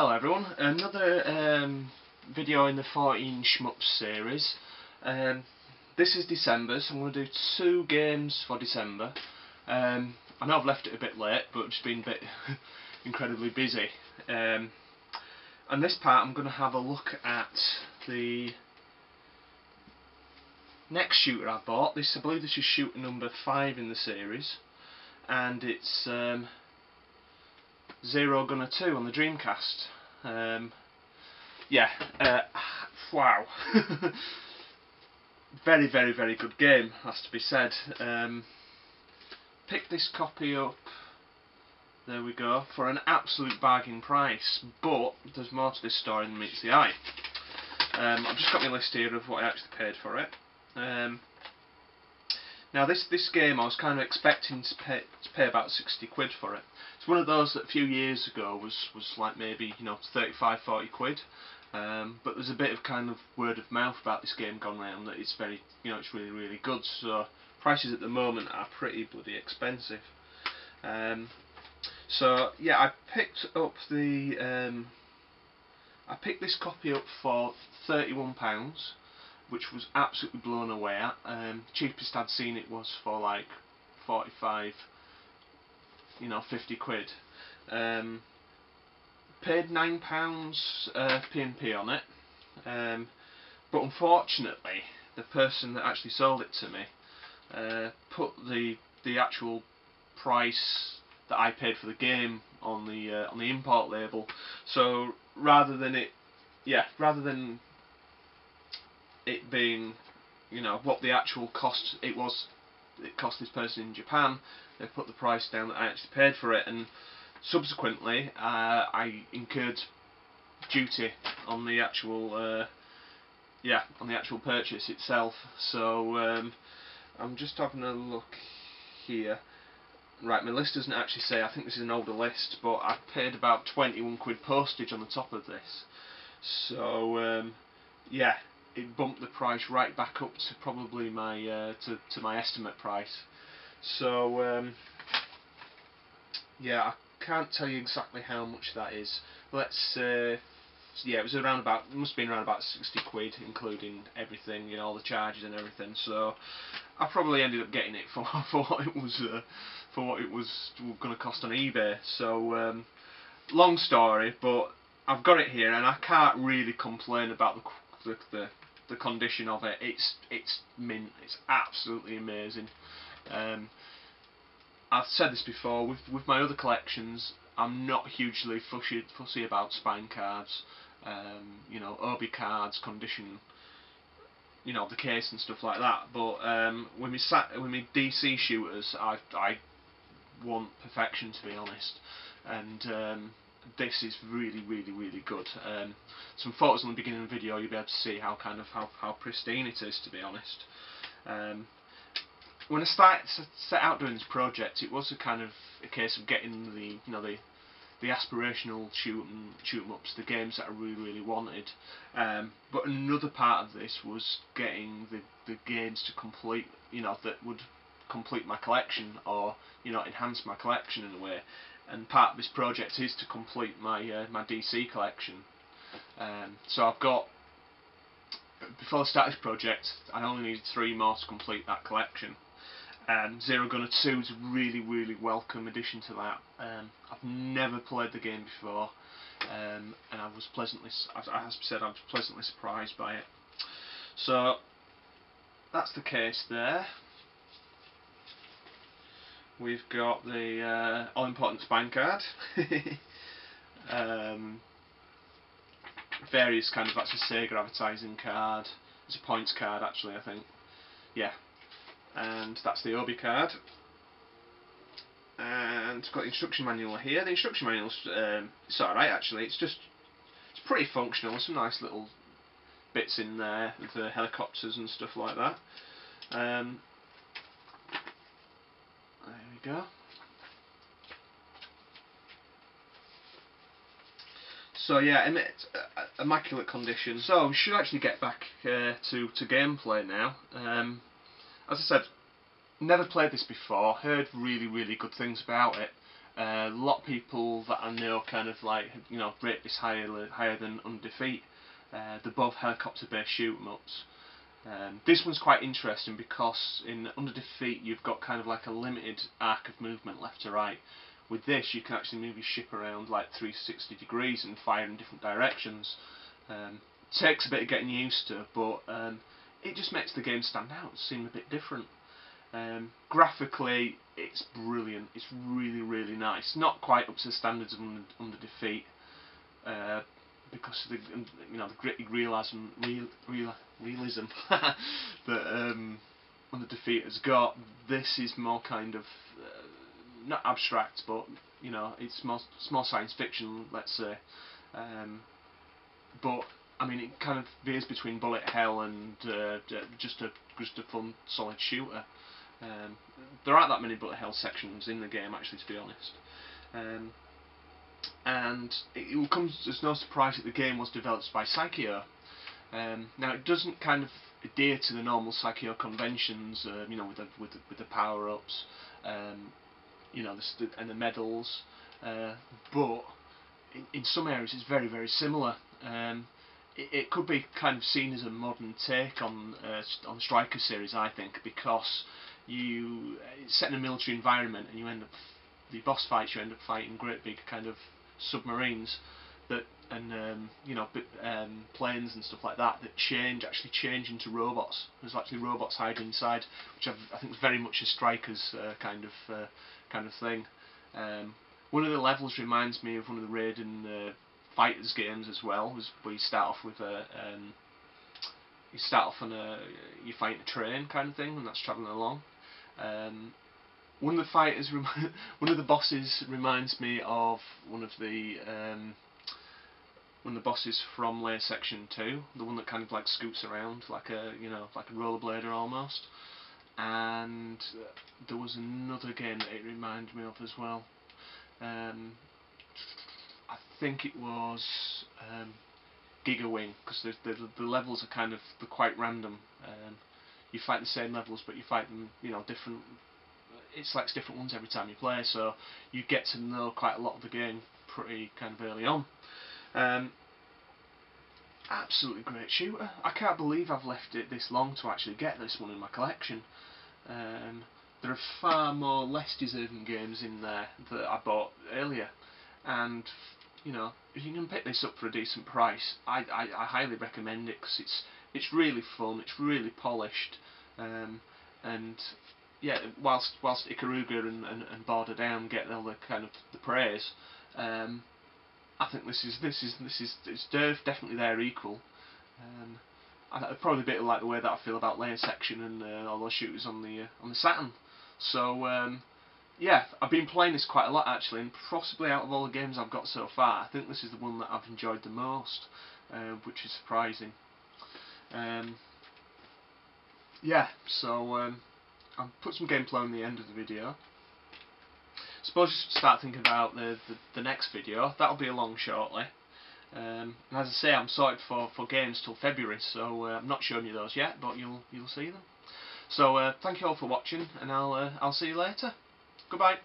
Hello everyone, another video in the 14 Shmups series. This is December, so I'm going to do 2 games for December. I know I've left it a bit late, but I've just been a bit incredibly busy. And this part I'm going to have a look at the next shooter I bought. I believe this is shooter number 5 in the series, and it's Zero Gunner 2 on the Dreamcast. Wow. Very good game, has to be said. Picked this copy up, there we go, for an absolute bargain price, but there's more to this story than meets the eye. I've just got my list here of what I actually paid for it. Now this game I was kind of expecting to pay about 60 quid for it. It's one of those that a few years ago was like maybe 35-40 quid. But there's a bit of kind of word of mouth about this game gone round that it's very it's really good. So prices at the moment are pretty bloody expensive. So yeah, I picked this copy up for £31. Which was absolutely blown away at. Cheapest I'd seen it was for like 45, 50 quid. Paid £9 P&P on it, but unfortunately the person that actually sold it to me put the actual price that I paid for the game on the import label. So rather than it being what the actual cost it cost this person in Japan, they put the price down that I actually paid for it, and subsequently I incurred duty on the actual purchase itself. So I'm just having a look here. Right, my list doesn't actually say, I think this is an older list, but I paid about 21 quid postage on the top of this. So yeah, it bumped the price right back up to probably my to my estimate price. So yeah, I can't tell you exactly how much that is. Let's say yeah, it must have been around about 60 quid, including everything, all the charges and everything. So I probably ended up getting it for what it was going to cost on eBay. So long story, but I've got it here, and I can't really complain about the condition of it. It's mint. It's absolutely amazing. I've said this before, with my other collections, I'm not hugely fussy about spine cards, OB cards, condition, the case and stuff like that. But with my DC shooters, I want perfection, to be honest, and this is really good. Some photos in the beginning of the video, you'll be able to see how pristine it is, to be honest. When I set out doing this project, it was a case of getting the aspirational shoot 'em ups, the games that I really wanted. But another part of this was getting the games to complete, that would complete my collection, or enhance my collection in a way. And part of this project is to complete my my DC collection. So I've got, before I start this project, I only needed 3 more to complete that collection. Zero Gunner 2 is a really welcome addition to that. I've never played the game before, and I was pleasantly surprised by it. So that's the case there. We've got the all-important spine card. Various that's a Sega advertising card. It's a points card, actually, I think. Yeah. And that's the OB card. And it's got the instruction manual here. The instruction manual's it's alright, actually. It's pretty functional. There's some nice little bits in there with the helicopters and stuff like that. There we go. So yeah, immaculate condition. So we should actually get back to gameplay now. As I said, never played this before. Heard really good things about it. A lot of people that I know kind of like, you know, rate this higher than Under Defeat. They're both helicopter-based shoot 'em ups. This one's quite interesting because in Under Defeat you've got kind of like a limited arc of movement left to right. With this you can actually move your ship around like 360 degrees and fire in different directions. Takes a bit of getting used to, but it just makes the game stand out, seem a bit different. Graphically it's brilliant, it's really nice. Not quite up to the standards of Under Defeat, because of the, you know, the gritty realism that Under Defeat has got. This is more kind of not abstract, but you know, it's more science fiction, let's say. But I mean, it kind of veers between bullet hell and just a fun, solid shooter. There aren't that many bullet hell sections in the game, actually, to be honest. And it will come as no surprise that the game was developed by Psycheo. Now, it doesn't kind of adhere to the normal Psycheo conventions, you know, with the power-ups, you know, and the medals, but in some areas it's very similar. It could be kind of seen as a modern take on the Striker series, I think, because it's set in a military environment, and the boss fights you end up fighting great big kind of submarines and you know, planes and stuff like that actually change into robots. There's actually robots hiding inside, which I think is very much a Strikers kind of thing. One of the levels reminds me of one of the Raiden Fighters games as well, where you start off with you fight a train kind of thing, and that's travelling along. One of the bosses reminds me of one of the bosses from Layer Section 2, the one that kind of like scoots around like a rollerblader almost. And there was another game that it reminded me of as well. I think it was Giga Wing, because the levels are they're quite random. You fight the same levels, but you fight them, you know, different. It selects different ones every time you play, so you get to know quite a lot of the game pretty kind of early on. Absolutely great shooter. I can't believe I've left it this long to actually get this one in my collection. There are far more less deserving games in there that I bought earlier, and you know, if you can pick this up for a decent price, I highly recommend it, because it's really fun, it's really polished, and yeah, whilst Ikaruga and Border Down get all the kind of the praise, I think this is definitely their equal. Probably a bit like the way that I feel about Layer Section and all those shooters on the Saturn. So yeah, I've been playing this quite a lot actually, and possibly out of all the games I've got so far, I think this is the one that I've enjoyed the most, which is surprising. Yeah, so I'll put some gameplay on the end of the video. Suppose you should start thinking about the next video. That'll be along shortly. And as I say, I'm sorted for games till February, so I'm not showing you those yet, but you'll see them. So thank you all for watching, and I'll see you later. Goodbye.